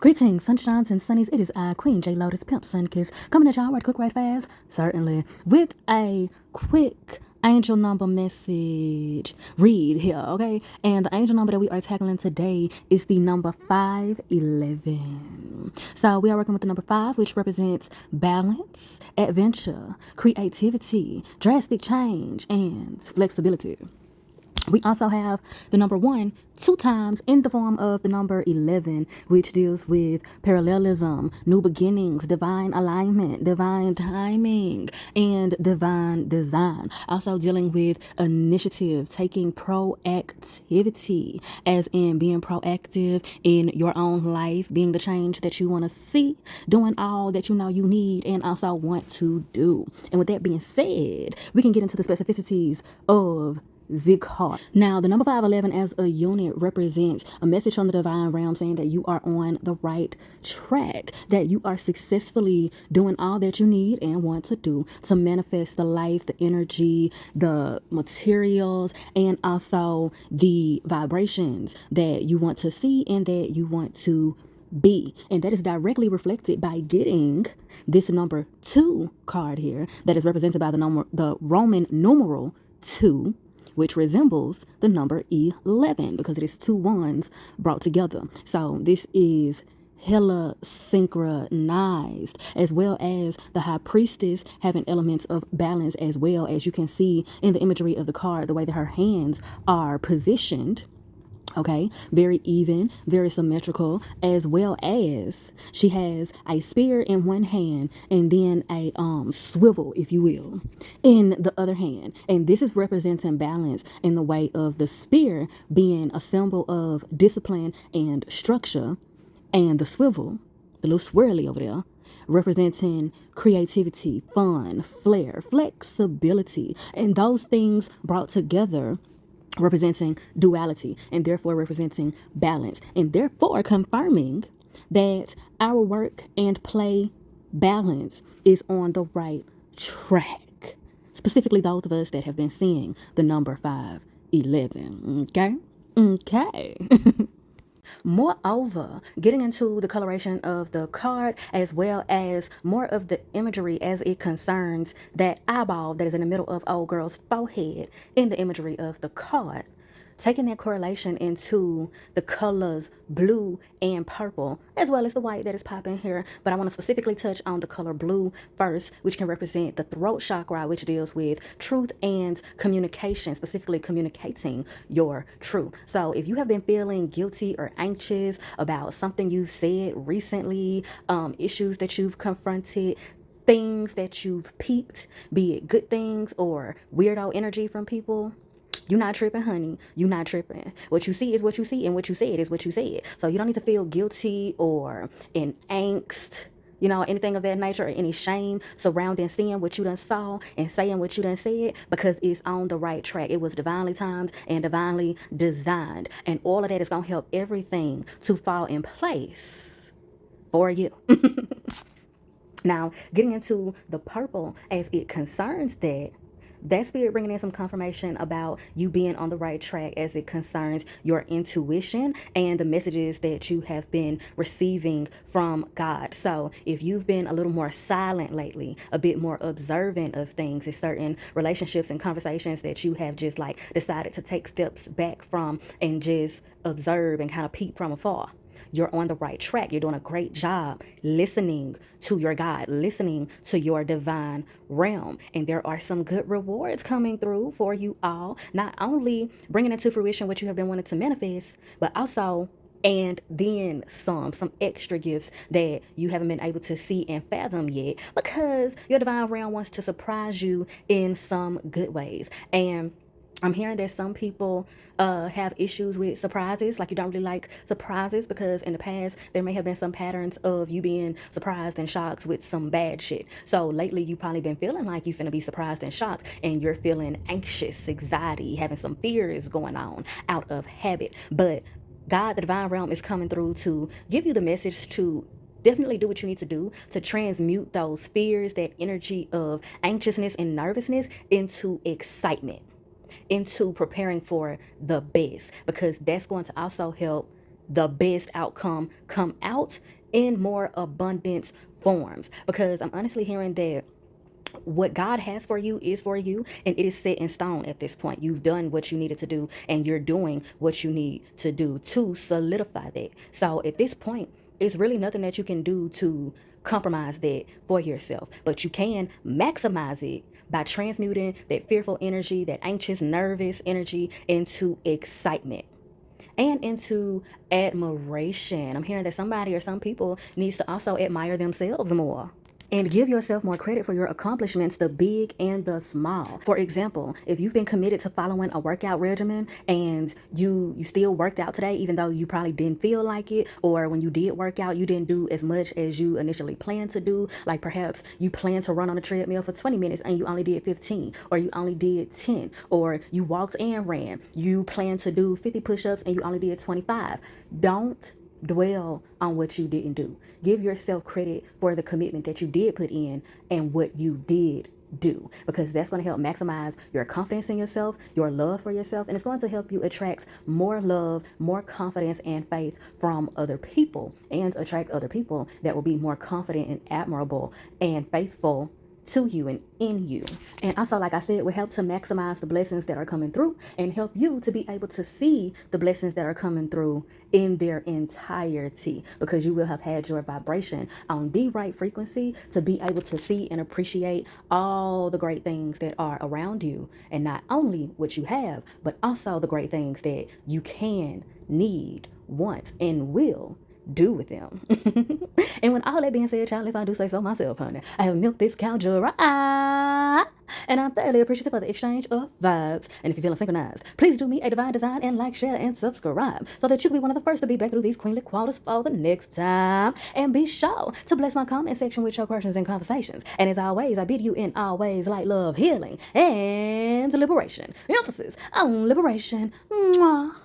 Greetings, sunshines and sunnies. It is I, Queen J Lotus Pimp Sunkiss, coming at y'all right quick, right fast, certainly, with a quick angel number message read here, okay? And the angel number that we are tackling today is the number 511. So we are working with the number 5, which represents balance, adventure, creativity, drastic change, and flexibility. We also have the number 1 2 times in the form of the number 11, which deals with parallelism, new beginnings, divine alignment, divine timing, and divine design. Also dealing with initiatives, taking proactivity, as in being proactive in your own life, being the change that you want to see, doing all that you know you need and also want to do. And with that being said, we can get into the specificities of the card. Now, the number 511 as a unit represents a message from the divine realm saying that you are on the right track, that you are successfully doing all that you need and want to do to manifest the life, the energy, the materials, and also the vibrations that you want to see and that you want to be. And that is directly reflected by getting this number 2 card here that is represented by the Roman numeral 2, which resembles the number 11 because it is 2 ones brought together. So this is hella synchronized, as well as the high priestess having elements of balance, as well as you can see in the imagery of the card, the way that her hands are positioned. Okay, very even, very symmetrical, as well as she has a spear in one hand and then a swivel, if you will, in the other hand. And this is representing balance in the way of the spear being a symbol of discipline and structure, and the swivel, the little swirly over there, representing creativity, fun, flair, flexibility, and those things brought together representing duality and therefore representing balance, and therefore confirming that our work and play balance is on the right track, specifically those of us that have been seeing the number 511. Okay. Moreover, getting into the coloration of the card as well as more of the imagery as it concerns that eyeball that is in the middle of old girl's forehead in the imagery of the card, taking that correlation into the colors blue and purple, as well as the white that is popping here. But I want to specifically touch on the color blue first, which can represent the throat chakra, which deals with truth and communication, specifically communicating your truth. So if you have been feeling guilty or anxious about something you've said recently, issues that you've confronted, things that you've peeped, be it good things or weirdo energy from people, you not tripping, honey. You not tripping. What you see is what you see, and what you said is what you said. So you don't need to feel guilty or in angst, anything of that nature, or any shame surrounding seeing what you done saw and saying what you done said, because it's on the right track. It was divinely timed and divinely designed. And all of that is going to help everything to fall in place for you. Now, getting into the purple as it concerns that spirit bringing in some confirmation about you being on the right track as it concerns your intuition and the messages that you have been receiving from God. So if you've been a little more silent lately, a bit more observant of things in certain relationships and conversations that you have just like decided to take steps back from and just observe and kind of peep from afar, you're on the right track. You're doing a great job listening to your God, listening to your divine realm. And there are some good rewards coming through for you all, not only bringing into fruition what you have been wanting to manifest, but also and then some extra gifts that you haven't been able to see and fathom yet, because your divine realm wants to surprise you in some good ways. And I'm hearing that some people have issues with surprises, like you don't really like surprises, because in the past there may have been some patterns of you being surprised and shocked with some bad shit. So lately you probably been feeling like you finna be surprised and shocked, and you're feeling anxious, anxiety, having some fears going on out of habit. But God, the divine realm, is coming through to give you the message to definitely do what you need to do to transmute those fears, that energy of anxiousness and nervousness, into excitement, into preparing for the best, because that's going to also help the best outcome come out in more abundant forms. Because I'm honestly hearing that what God has for you is for you, and it is set in stone at this point. You've done what you needed to do, and you're doing what you need to do to solidify that. So at this point, it's really nothing that you can do to compromise that for yourself, but you can maximize it by transmuting that fearful energy, that anxious, nervous energy into excitement and into admiration. I'm hearing that somebody or some people needs to also admire themselves more. And give yourself more credit for your accomplishments, the big and the small. For example, if you've been committed to following a workout regimen and you still worked out today, even though you probably didn't feel like it, or when you did work out, you didn't do as much as you initially planned to do. Like perhaps you planned to run on a treadmill for 20 minutes and you only did 15, or you only did 10, or you walked and ran. You planned to do 50 push-ups and you only did 25. Don't dwell on what you didn't do. Give yourself credit for the commitment that you did put in and what you did do, because that's going to help maximize your confidence in yourself, your love for yourself, and it's going to help you attract more love, more confidence and faith from other people, and attract other people that will be more confident and admirable and faithful to you and in you. And also, like I said, will help to maximize the blessings that are coming through and help you to be able to see the blessings that are coming through in their entirety, because you will have had your vibration on the right frequency to be able to see and appreciate all the great things that are around you, and not only what you have, but also the great things that you can, need, want, and will do with them. And when all that being said, child, if I do say so myself, honey, I have milked this cow dry, and I'm thoroughly appreciative of the exchange of vibes. And if you're feeling synchronized, please do me a divine design and like, share, and subscribe so that you can be one of the first to be back through these queenly qualities for the next time. And be sure to bless my comment section with your questions and conversations. And as always, I bid you in all ways light, love, healing, and liberation. Emphasis on liberation. Mwah.